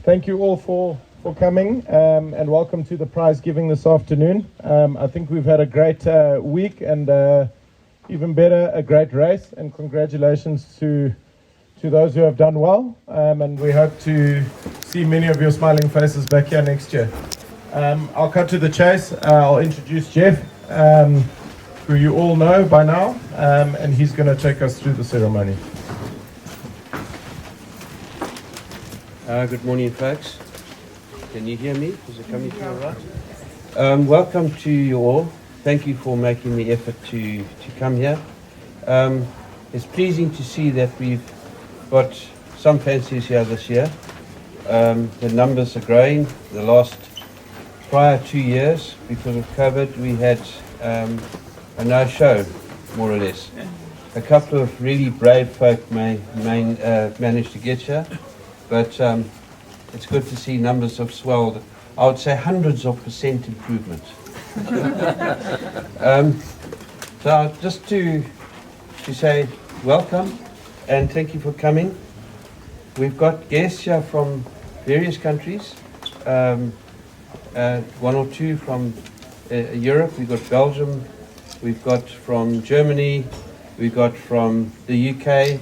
Thank you all for coming and welcome to the prize giving this afternoon. I think we've had a great week and even better, a great race, and congratulations to those who have done well, and we hope to see many of your smiling faces back here next year. I'll cut to the chase. I'll introduce Jeff, who you all know by now, and he's going to take us through the ceremony. Good morning, folks. Can you hear me? Is it coming through all right? Welcome to you all. Thank you for making the effort to come here. It's pleasing to see that we've got some fancies here this year. The numbers are growing. The prior 2 years, because of COVID, we had a no-show, more or less. A couple of really brave folk managed to get here. But it's good to see numbers have swelled. I would say hundreds of % improvement. So just to say welcome and thank you for coming. We've got guests here from various countries. One or two from Europe. We've got Belgium. We've got from Germany. We've got from the UK.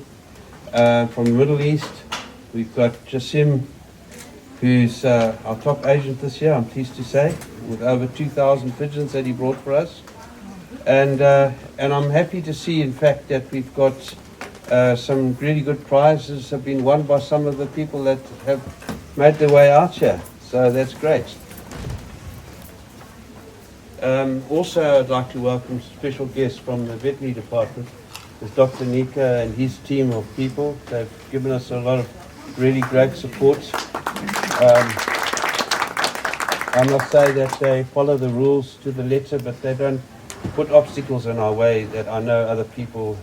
From the Middle East. We've got Jasim, who's our top agent this year, I'm pleased to say, with over 2,000 pigeons that he brought for us. And I'm happy to see, in fact, that we've got some really good prizes have been won by some of the people that have made their way out here. So that's great. Also, I'd like to welcome special guests from the veterinary department. There's Dr. Nika and his team of people. They've given us a lot of really great support. I must say that they follow the rules to the letter, but they don't put obstacles in our way that I know other people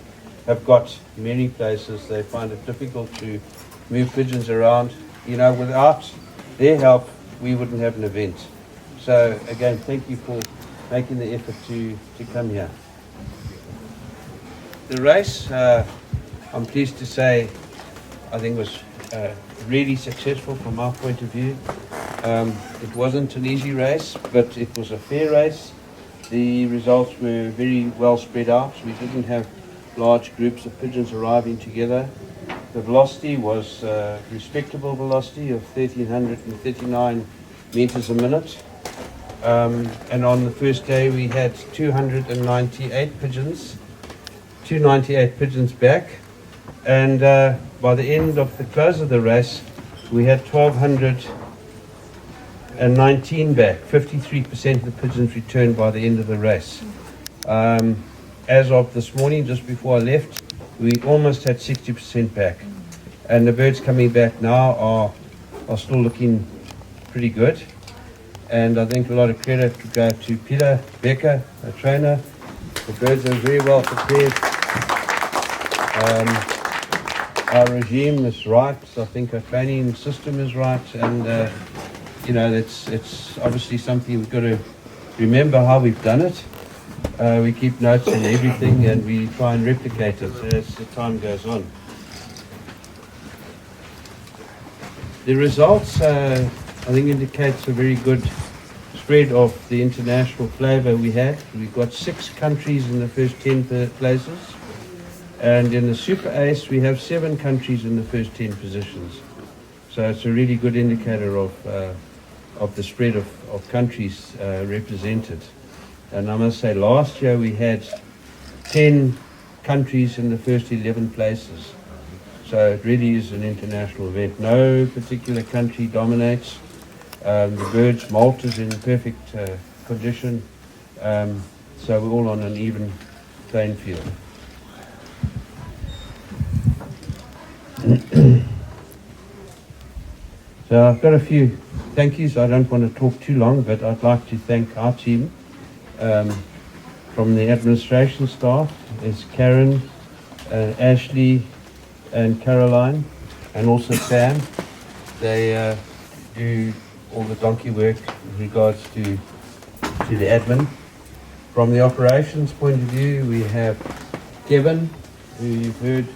have got many places. They find it difficult to move pigeons around. You know, without their help, we wouldn't have an event. So again, thank you for making the effort to come here. The race, I'm pleased to say, I think was really successful from our point of view. It wasn't an easy race, but it was a fair race. The results were very well spread out. We didn't have large groups of pigeons arriving together. The velocity was respectable velocity of 1,339 meters a minute. And on the first day we had 298 pigeons, 298 pigeons back. And by the end of the close of the race, we had 1,219 back. 53% of the pigeons returned by the end of the race. As of this morning, just before I left, we almost had 60% back. And the birds coming back now are still looking pretty good. And I think a lot of credit to go to Peter Becker, a trainer. The birds are very well prepared. Our regime is right. I think our training system is right, and you know, it's obviously something we've got to remember how we've done it. We keep notes on everything, and we try and replicate it as the time goes on. The results, I think, indicates a very good spread of the international flavour we had. We've got 6 countries in the first 10 places. And in the Super Ace, we have 7 countries in the first 10 positions. So it's a really good indicator of the spread of countries represented. And I must say, last year we had 10 countries in the first 11 places. So it really is an international event. No particular country dominates. The birds, Malta's in perfect condition. So we're all on an even playing field. So I've got a few thank yous. I don't want to talk too long, but I'd like to thank our team from the administration staff. There's Karen, Ashley and Caroline, and also Sam. They do all the donkey work with regards to the admin. From the operations point of view, we have Kevin, who you've heard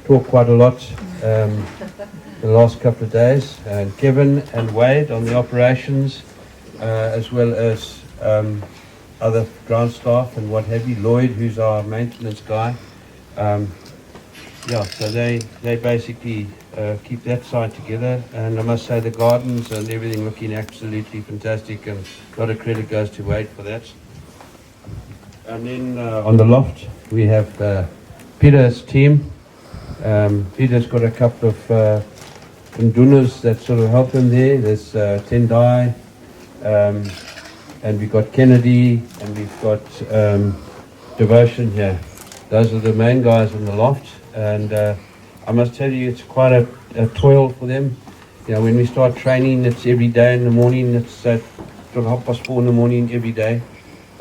talk quite a lot. the last couple of days, and Kevin and Wade on the operations, as well as other ground staff and what have you. Lloyd, who's our maintenance guy. Yeah, so they basically keep that side together, and I must say the gardens and everything looking absolutely fantastic, and a lot of credit goes to Wade for that. And then on the loft we have Peter's team. Peter's got a couple of Kundunas that sort of help him there. There's Tendai, and we've got Kennedy, and we've got Devotion here. Those are the main guys in the loft, and I must tell you, it's quite a toil for them. You know, when we start training, it's every day in the morning. It's at 4:30 in the morning every day.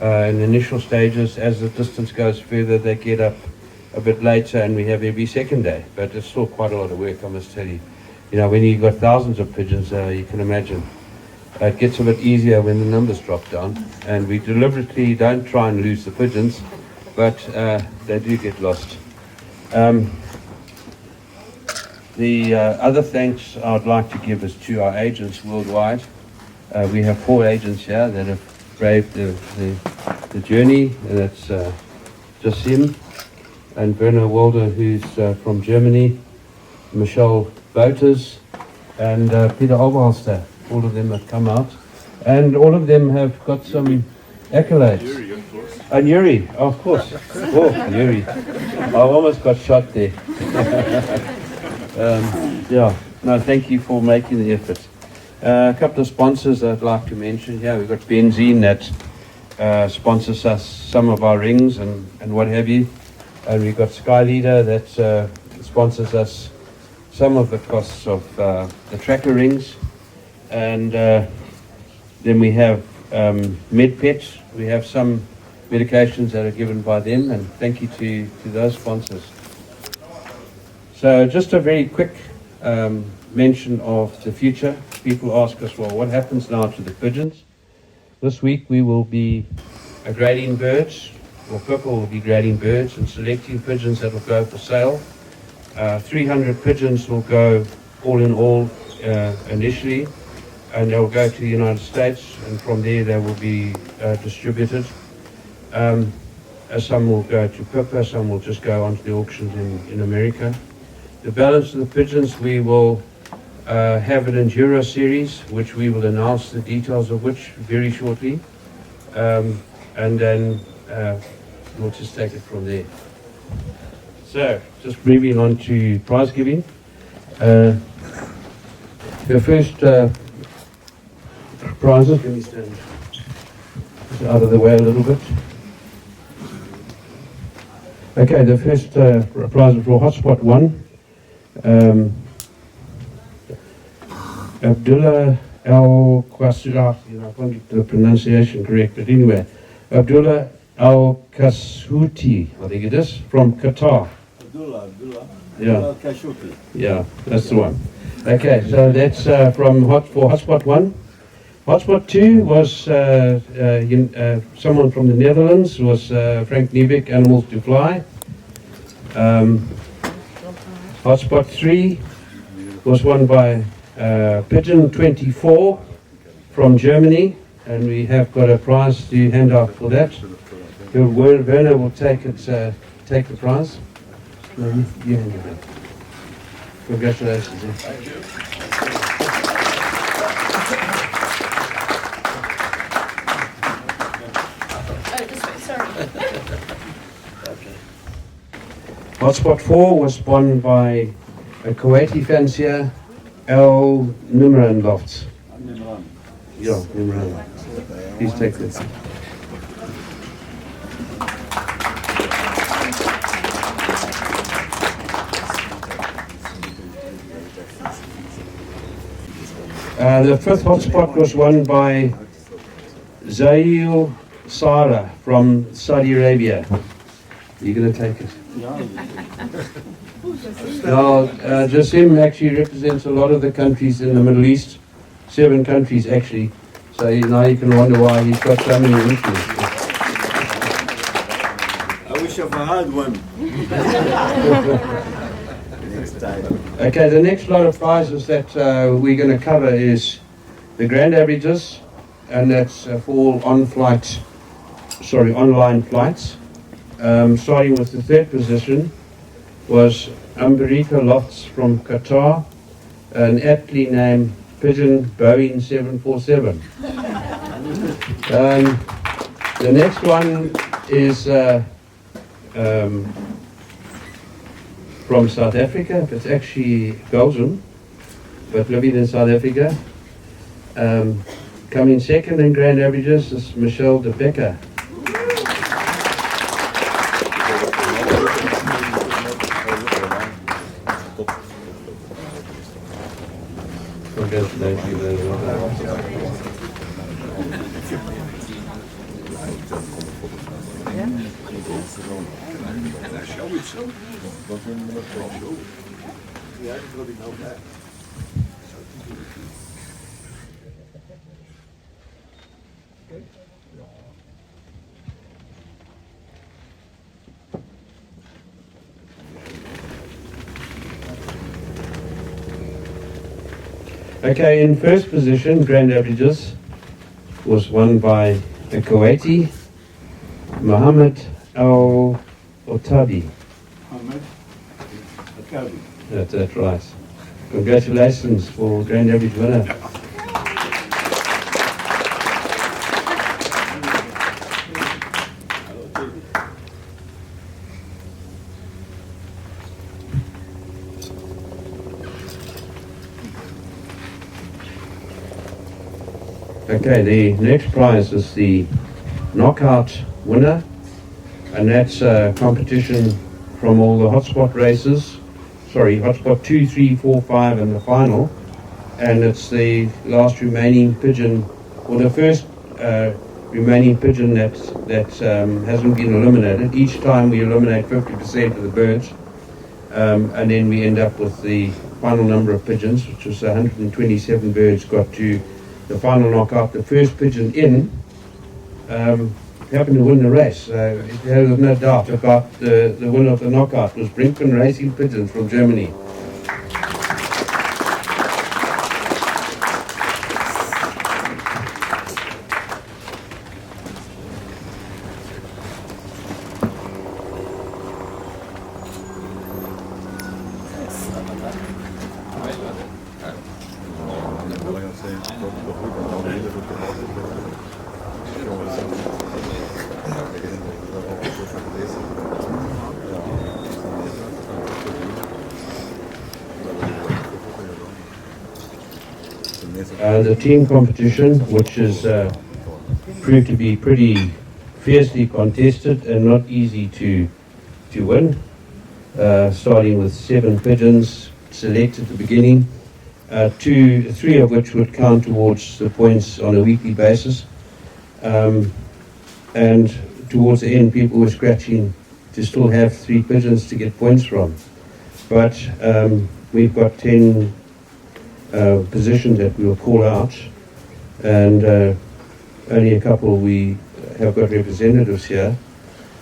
In the initial stages, as the distance goes further, they get up a bit later, and we have every second day. But it's still quite a lot of work, I must tell you. You know, when you've got thousands of pigeons, you can imagine. It gets a bit easier when the numbers drop down, and we deliberately don't try and lose the pigeons, but they do get lost. The other thanks I'd like to give is to our agents worldwide. We have 4 agents here that have braved the journey, and that's Jasim and Werner Walder, who's from Germany, Michelle Bouters, and Peter Oberholster. All of them have come out, and all of them have got some accolades. Yuri, of course. And Yuri, of course. Oh, Yuri. I almost got shot there. Yeah, no, thank you for making the effort. A couple of sponsors I'd like to mention here. We've got Benzene that sponsors us some of our rings and what have you. And we've got Sky Leader that sponsors us some of the costs of the tracker rings. And then we have MedPet. We have some medications that are given by them, and thank you to those sponsors. So just a very quick mention of the future. People ask us, well, what happens now to the pigeons? This week we will be grading birds, or Purple will be grading birds and selecting pigeons that will go for sale. 300 pigeons will go all in all initially, and they'll go to the United States, and from there they will be distributed. Some will go to Pippa, some will just go onto the auctions in America. The balance of the pigeons, we will have an Enduro series, which we will announce the details of which very shortly, and then we'll just take it from there. So, just moving on to prize giving. The first prizes, let me stand out of the way a little bit. Okay, the first prize for Hotspot 1. Abdullah Al Qasira, I can't get the pronunciation correct, but anyway, Abdullah Al Kashuti, I think it is, from Qatar. Abdullah Yeah, Kashuti. yeah, that's the one. Okay, so that's for Hotspot 1. Hotspot 2 was someone from the Netherlands, was Frank Niebeck, Animals to Fly. Hotspot 3 was won by Pigeon 24 from Germany, and we have got a prize to hand out for that. Werner will take the prize. No, you hand it back. Congratulations. Thank you. Oh, this way, sorry. Hotspot 4 was won by a Kuwaiti fancier, Al Nimran Lofts. Nimran. Yeah, Nimran. Please take this. The fifth hotspot was won by Zail Sara from Saudi Arabia. You're going to take it. Now, Jasim actually represents a lot of the countries in the Middle East, 7 countries actually. So now you can wonder why he's got so many entries. I wish I had one. Okay, the next lot of prizes that we're going to cover is the grand averages, and that's for all online flights. Starting with the third position was Umberika Lofts from Qatar, an aptly named Pigeon Boeing 747. The next one is from South Africa. It's actually Belgium, but living in South Africa. Coming second in grand averages is Michelle de Becker. Okay, in first position, grand averages was won by a Kuwaiti, Mohammed Al Otabi. That's right. Congratulations for grand average winner. Okay, the next prize is the knockout winner, and that's a competition from all the hotspot races. Sorry, hotspot 2, 3, 4, 5 and the final. And it's the last remaining pigeon, or the first remaining pigeon that hasn't been eliminated. Each time we eliminate 50% of the birds, and then we end up with the final number of pigeons, which was 127 birds got to the final knockout. The first pigeon in happened to win the race. There was no doubt about the winner of the knockout was Brinkman Racing Pigeons from Germany. The team competition, which is proved to be pretty fiercely contested and not easy to win, starting with 7 pigeons selected at the beginning, 3 of which would count towards the points on a weekly basis, and towards the end people were scratching to still have 3 pigeons to get points from. But we've got 10 positions that we will call out, and only a couple we have got representatives here.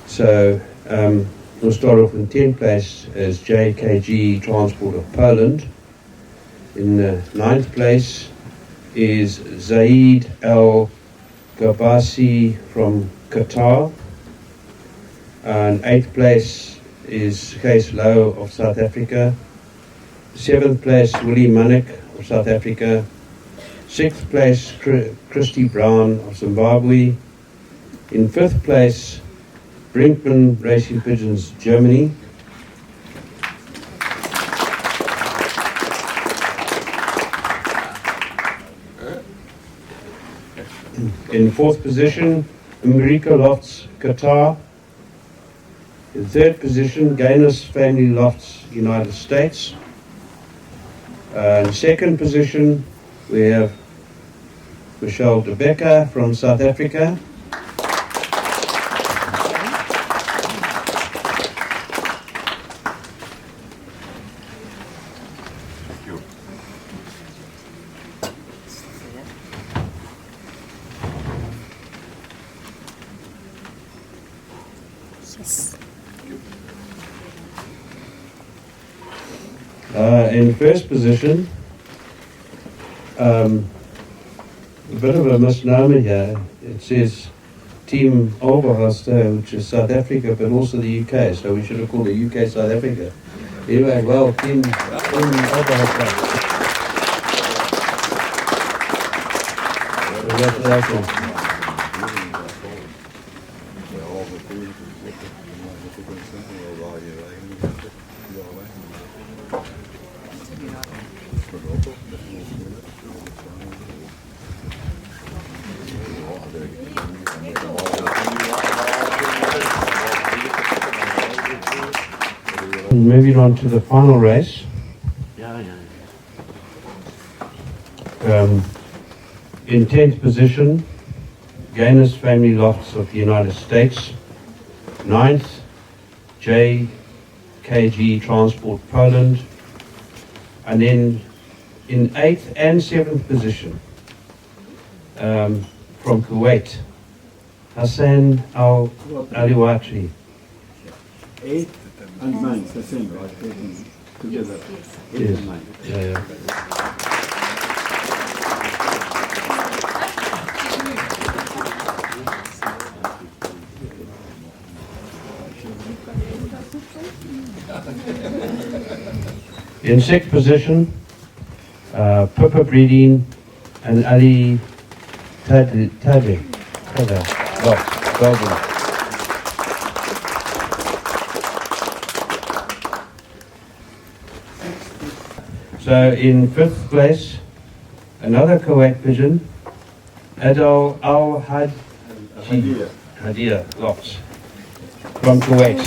So we'll start off in 10th place as JKG Transport of Poland. In the 9th place is Zaid Al Gabasi from Qatar. And 8th place is Kees Low of South Africa. 7th place Willie Manek of South Africa. 6th place Christy Brown of Zimbabwe. In 5th place Brinkman Racing Pigeons, Germany. In 4th position Umberika Lofts, Qatar. In 3rd position Gaines Family Lofts, United States. In 2nd position we have Michelle de Becker from South Africa. In first position, a bit of a misnomer here. It says Team Oberhoster, which is South Africa, but also the UK. So we should have called it UK South Africa. Anyway, well, Team Oberhoster. Congratulations. Moving on to the final race. In 10th position, Gaines Family Lofts of the United States. 9th, JKG Transport Poland. And then in 8th and 7th position, from Kuwait, Hassan Al Aliwati. 8 and 9, the same, right? Together. 8 Yes. and 9. Yeah. In 6th position, Pippa Breeding and Ali Tabe. Belgium. So in 5th place, another Kuwait pigeon, Adal Al Hadia Lofts from Kuwait.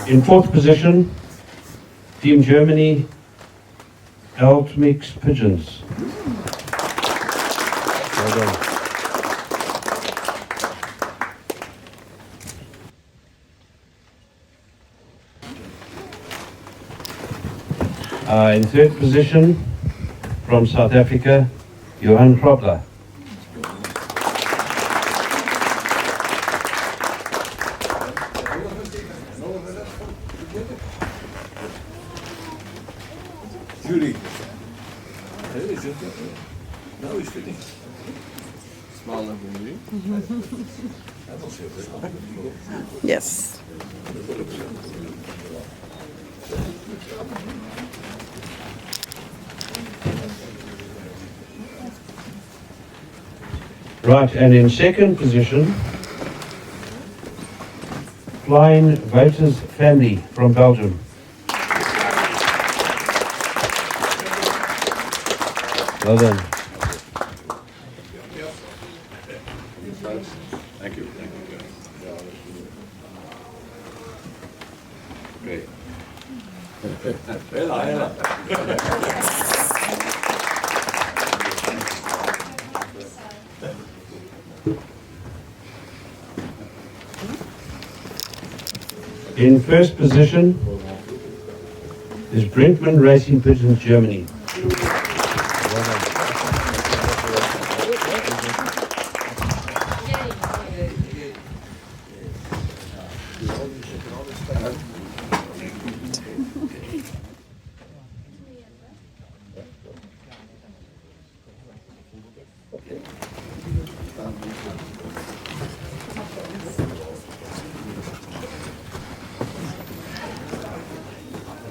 In 4th position, Team Germany, Altmix Pigeons. Well done. In 3rd position, from South Africa, Johan Krobler. Julie. Nou is het niet. Smaller than you. Yes. Right, and in 2nd position, Flying Voters Family from Belgium. Well done. Thank you. Great. Hela. In 1st position is Brinkmann Racing Pigeons, Germany. Well done.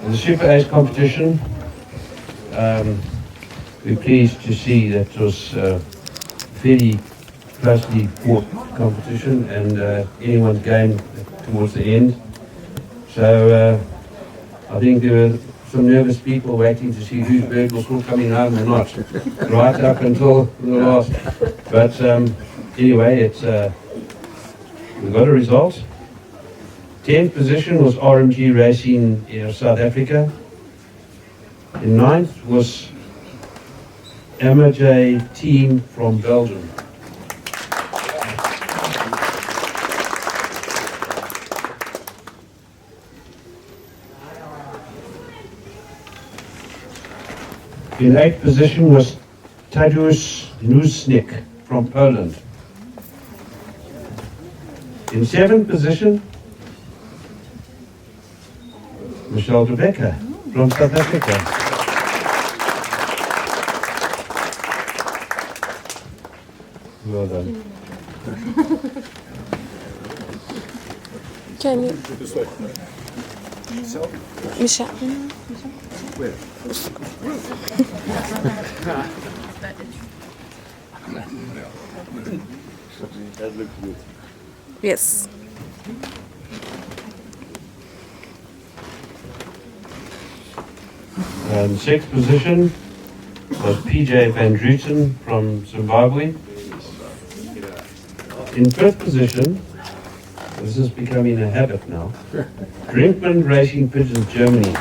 In the Super Ace competition, we're pleased to see that it was a fairly closely fought competition and anyone's game towards the end. So I think there were some nervous people waiting to see whose bird was still coming home or not, right up until the last. But anyway, it's we got a result. 10th position was RMG Racing in South Africa. In 9th was MJ Team from Belgium. In 8th position was Tadeusz Nusnik from Poland. In 7th position, Michelle Rebecca from South Africa. Well done. Can you? This way. Michelle. Where? That looks good. Yes. And 6th position was PJ Van Druten from Zimbabwe. In 5th position, this is becoming a habit now, Brinkmann Racing Pigeons, Germany.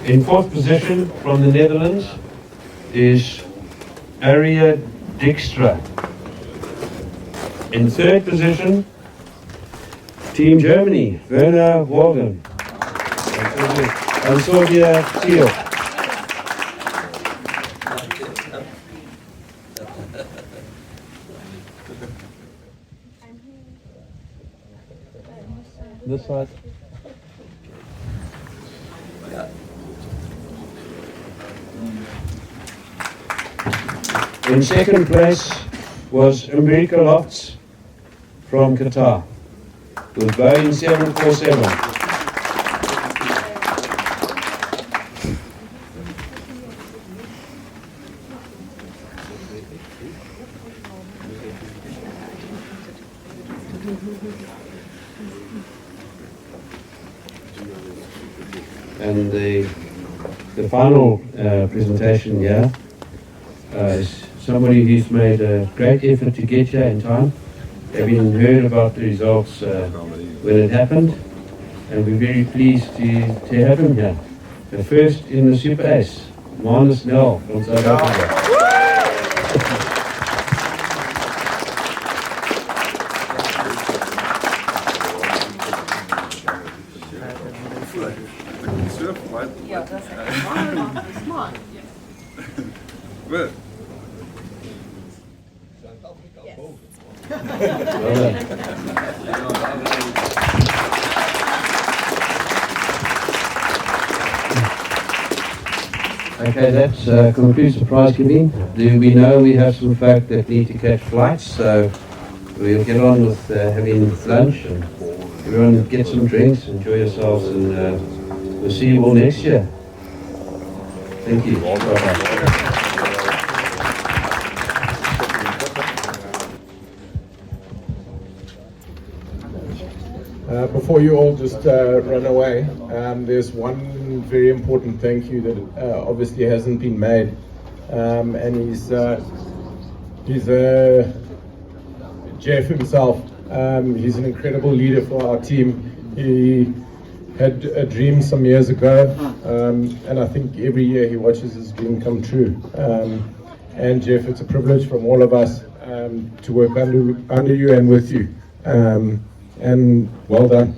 In 4th position from the Netherlands is Aria Dijkstra. In 3rd position, Team Germany, Werner Wogen. And Sylvia Thiel. This side. In 2nd place was America Lofts from Qatar with Boeing 747. And the final presentation here is somebody who's made a great effort to get here in time, having heard about the results when it happened, and we're very pleased to have him here. The first in the Super Ace, Manus Nel from South Africa. Ja, das ist smart. Well. Okay, that concludes the prize giving. We know we have some folk that need to catch flights, so we'll get on with having lunch and everyone get some drinks, enjoy yourselves, and we'll see you all next year. Thank you. Bye-bye. Before you all just run away, there's one very important thank you that obviously hasn't been made, and he's Jeff himself. He's an incredible leader for our team. He had a dream some years ago, and I think every year he watches his dream come true. And Jeff, it's a privilege from all of us to work under you and with you. And well done.